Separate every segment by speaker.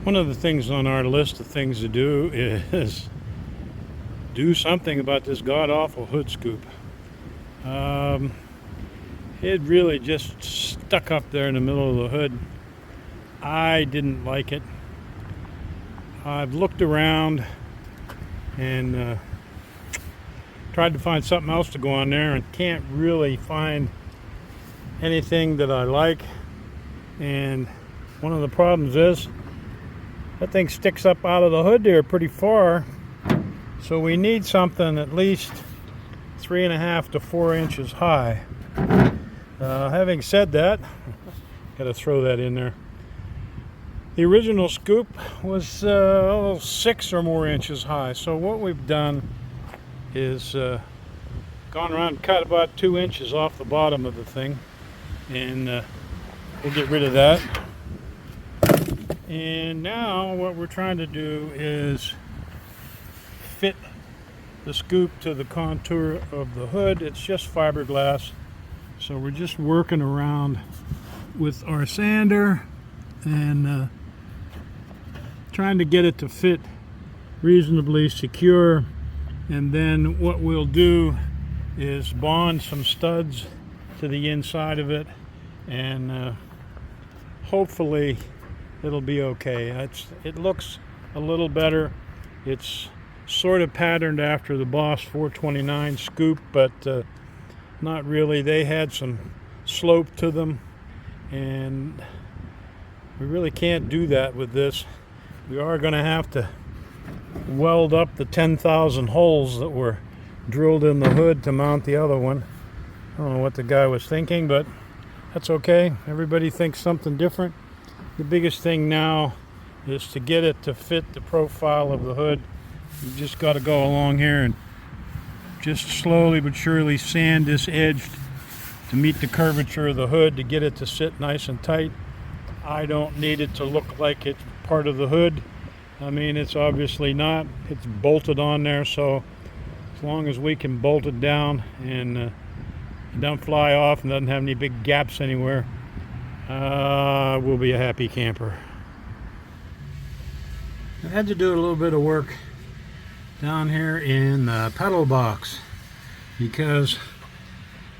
Speaker 1: One of the things on our list of things to do is do something about this god-awful hood scoop. Um, it really just stuck up there in the middle of the hood. I didn't like it. I've looked around and tried to find something else to go on there and can't really find anything that I like. And one of the problems is that thing sticks up out of the hood there pretty far, so we need something at least 3.5 to 4 inches high. Having said that, got to throw that in there. The original scoop was 6 or more inches high, so what we've done is gone around and cut about 2 inches off the bottom of the thing, and we'll get rid of that. And now what we're trying to do is fit the scoop to the contour of the hood. It's just fiberglass, so we're just working around with our sander and trying to get it to fit reasonably secure. And then what we'll do is bond some studs to the inside of it, and hopefully it'll be okay. It looks a little better. It's sort of patterned after the Boss 429 scoop, but not really. They had some slope to them, and we really can't do that with this. We are going to have to weld up the 10,000 holes that were drilled in the hood to mount the other one. I don't know what the guy was thinking, but that's okay. Everybody thinks something different. The biggest thing now is to get it to fit the profile of the hood. You just got to go along here and just slowly but surely sand this edge to meet the curvature of the hood to get it to sit nice and tight. I don't need it to look like it's part of the hood. I mean, it's obviously not. It's bolted on there, so as long as we can bolt it down and it don't fly off and doesn't have any big gaps anywhere, we'll be a happy camper. I had to do a little bit of work down here in the pedal box because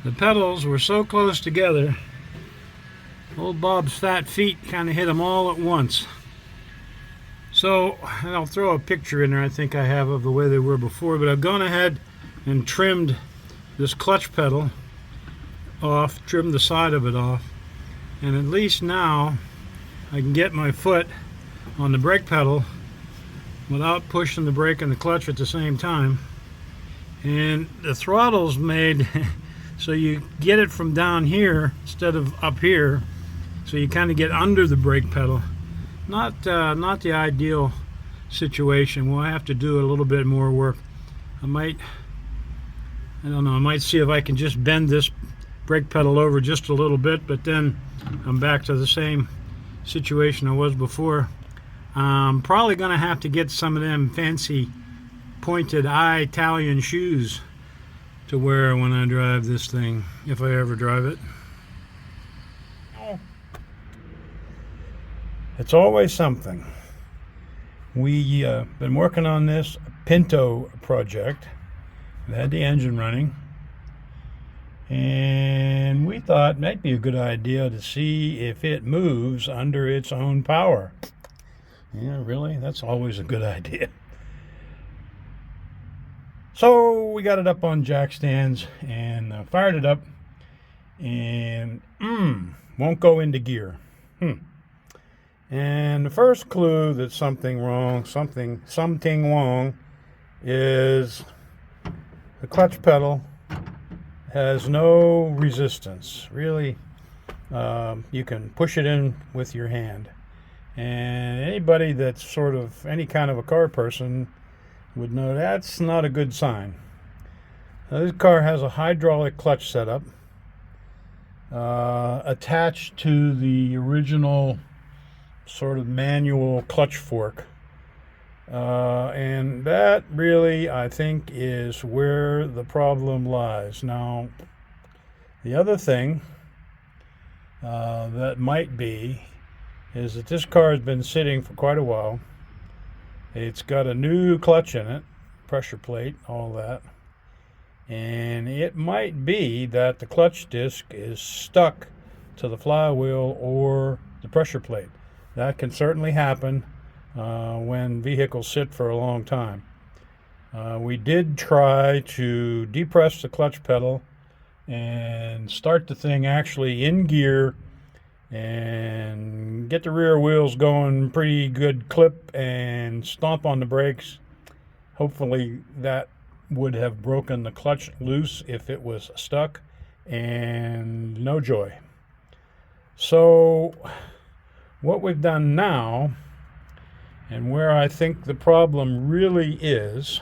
Speaker 1: the pedals were so close together. Old Bob's fat feet kind of hit them all at once. So I'll throw a picture in there, I think I have, of the way they were before, but I've gone ahead and trimmed this clutch pedal off, trimmed the side of it off, and at least now I can get my foot on the brake pedal without pushing the brake and the clutch at the same time. And the throttle's made so you get it from down here instead of up here, so you kind of get under the brake pedal. Not the ideal situation. We'll have to do a little bit more work. I don't know, I might see if I can just bend this brake pedal over just a little bit, but then I'm back to the same situation I was before. I'm probably gonna have to get some of them fancy pointed Italian shoes to wear when I drive this thing, if I ever drive it. It's always something. We been working on this Pinto project. We had the engine running, and we thought it might be a good idea to see if it moves under its own power. Yeah, really? That's always a good idea. So we got it up on jack stands and fired it up, and won't go into gear. And the first clue that something wrong is the clutch pedal has no resistance. Really, you can push it in with your hand. And anybody that's sort of any kind of a car person would know that's not a good sign. Now, this car has a hydraulic clutch setup attached to the original sort of manual clutch fork, and that really, I think, is where the problem lies. Now, the other thing that might be is that this car has been sitting for quite a while. It's got a new clutch in it, pressure plate, all that. And it might be that the clutch disc is stuck to the flywheel or the pressure plate. That can certainly happen when vehicles sit for a long time. We did try to depress the clutch pedal and start the thing actually in gear and get the rear wheels going pretty good clip and stomp on the brakes. Hopefully that would have broken the clutch loose if it was stuck, and no joy. So what we've done now, and where I think the problem really is,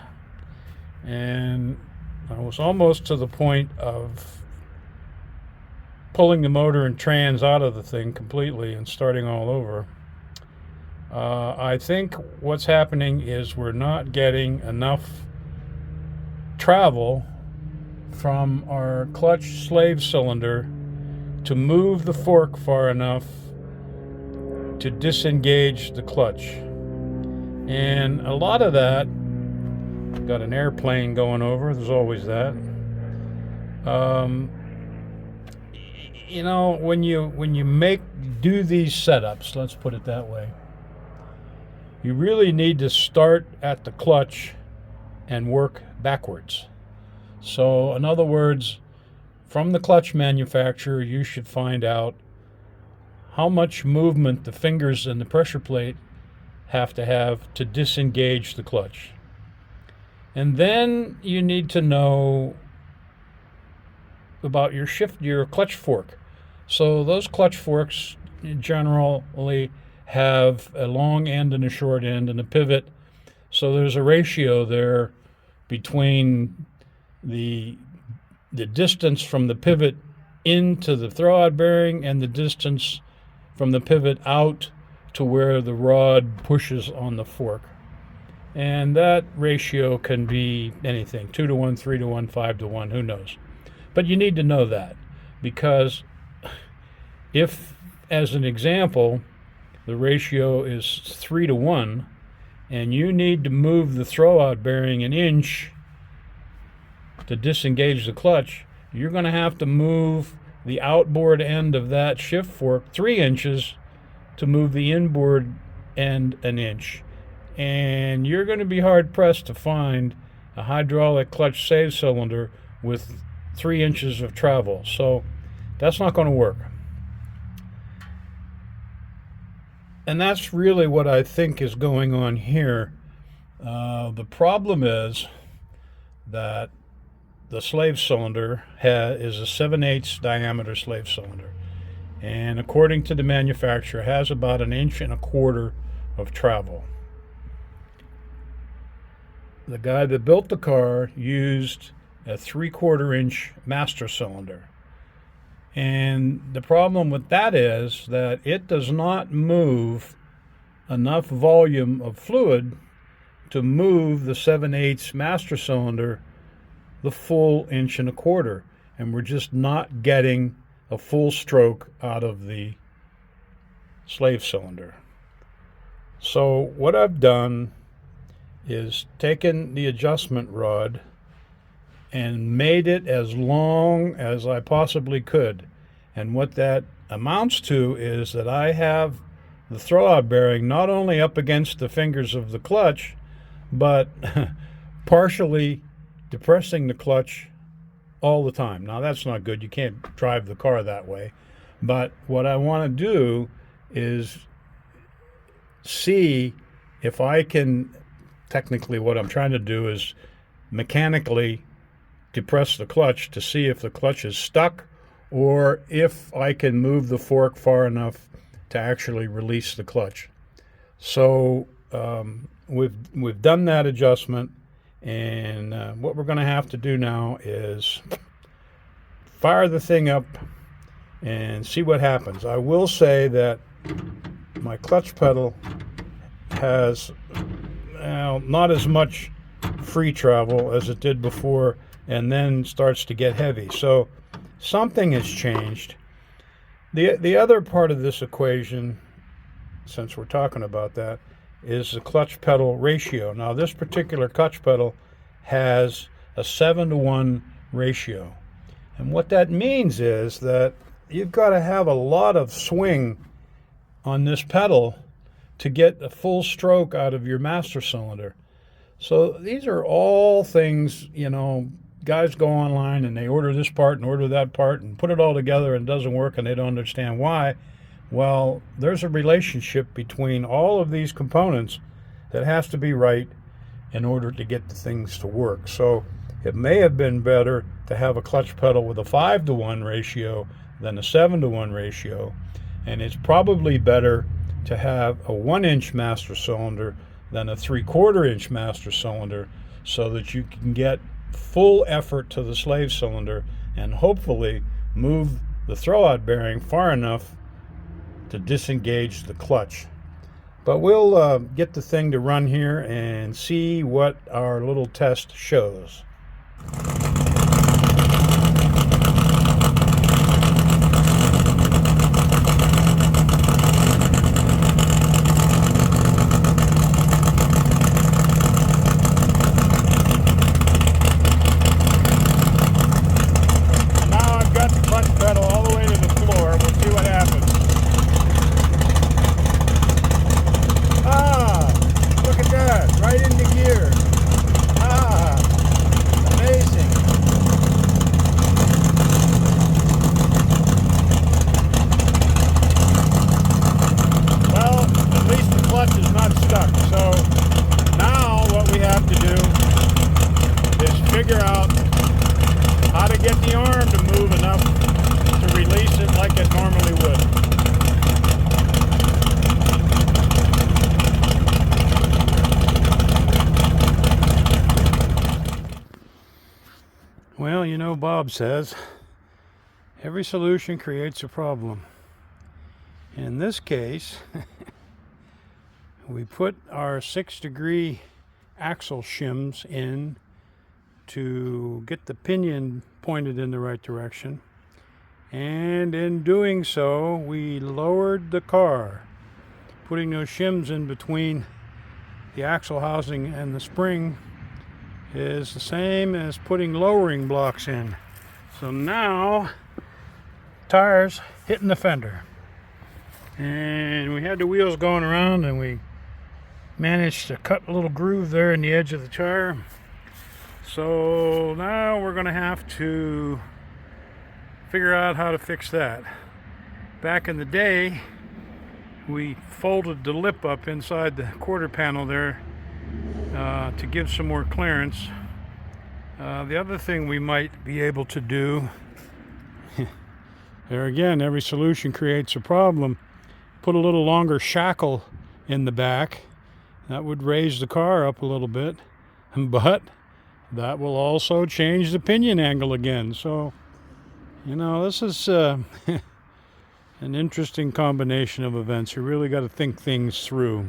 Speaker 1: and I was almost to the point of pulling the motor and trans out of the thing completely and starting all over. I think what's happening is we're not getting enough travel from our clutch slave cylinder to move the fork far enough to disengage the clutch. And a lot of that, got an airplane going over, there's always that. You know, when you do these setups, let's put it that way, you really need to start at the clutch and work backwards. So in other words, from the clutch manufacturer, you should find out how much movement the fingers and the pressure plate have to disengage the clutch. And then you need to know about your clutch fork. So those clutch forks generally have a long end and a short end and a pivot. So there's a ratio there between the distance from the pivot into the throwout bearing and the distance from the pivot out to where the rod pushes on the fork. And that ratio can be anything, 2 to 1, 3 to 1, 5 to 1, who knows. But you need to know that, because if, as an example, the ratio is 3 to 1, and you need to move the throwout bearing an inch to disengage the clutch, you're going to have to move the outboard end of that shift fork 3 inches to move the inboard end an inch. And you're going to be hard-pressed to find a hydraulic clutch save cylinder with 3 inches of travel. So that's not going to work. And that's really what I think is going on here. The problem is that the slave cylinder is a 7/8 diameter slave cylinder. And according to the manufacturer, has about 1.25 inches of travel. The guy that built the car used a 3/4 inch master cylinder. And the problem with that is that it does not move enough volume of fluid to move the 7/8 master cylinder the full 1.25 inches. And we're just not getting a full stroke out of the slave cylinder. So what I've done is taken the adjustment rod and made it as long as I possibly could. And what that amounts to is that I have the throwout bearing not only up against the fingers of the clutch, but partially depressing the clutch all the time. Now that's not good. You can't drive the car that way. But what I want to do is see if I can, technically what I'm trying to do is mechanically depress the clutch to see if the clutch is stuck or if I can move the fork far enough to actually release the clutch. So we've done that adjustment, and what we're going to have to do now is fire the thing up and see what happens. I will say that my clutch pedal has not as much free travel as it did before, and then starts to get heavy. So something has changed. The other part of this equation since we're talking about that, is the clutch pedal ratio. Now, this particular clutch pedal has a 7-to-1 ratio. And what that means is that you've got to have a lot of swing on this pedal to get a full stroke out of your master cylinder. So these are all things, guys go online and they order this part and order that part and put it all together and it doesn't work and they don't understand why. Well, there's a relationship between all of these components that has to be right in order to get the things to work. So it may have been better to have a clutch pedal with a 5-to-1 ratio than a 7-to-1 ratio. And it's probably better to have a 1-inch master cylinder than a 3/4-inch master cylinder, so that you can get full effort to the slave cylinder and hopefully move the throwout bearing far enough to disengage the clutch. But we'll get the thing to run here and see what our little test shows. Figure out how to get the arm to move enough to release it like it normally would. Well, Bob says, every solution creates a problem. In this case, we put our 6-degree axle shims in to get the pinion pointed in the right direction, and in doing so we lowered the car. Putting those shims in between the axle housing and the spring is the same as putting lowering blocks in. So now tires hitting the fender, and we had the wheels going around and we managed to cut a little groove there in the edge of the tire. So now we're going to have to figure out how to fix that. Back in the day, we folded the lip up inside the quarter panel there to give some more clearance. The other thing we might be able to do, there again, every solution creates a problem. Put a little longer shackle in the back. That would raise the car up a little bit, but that will also change the pinion angle again. So, this is an interesting combination of events. You really got to think things through.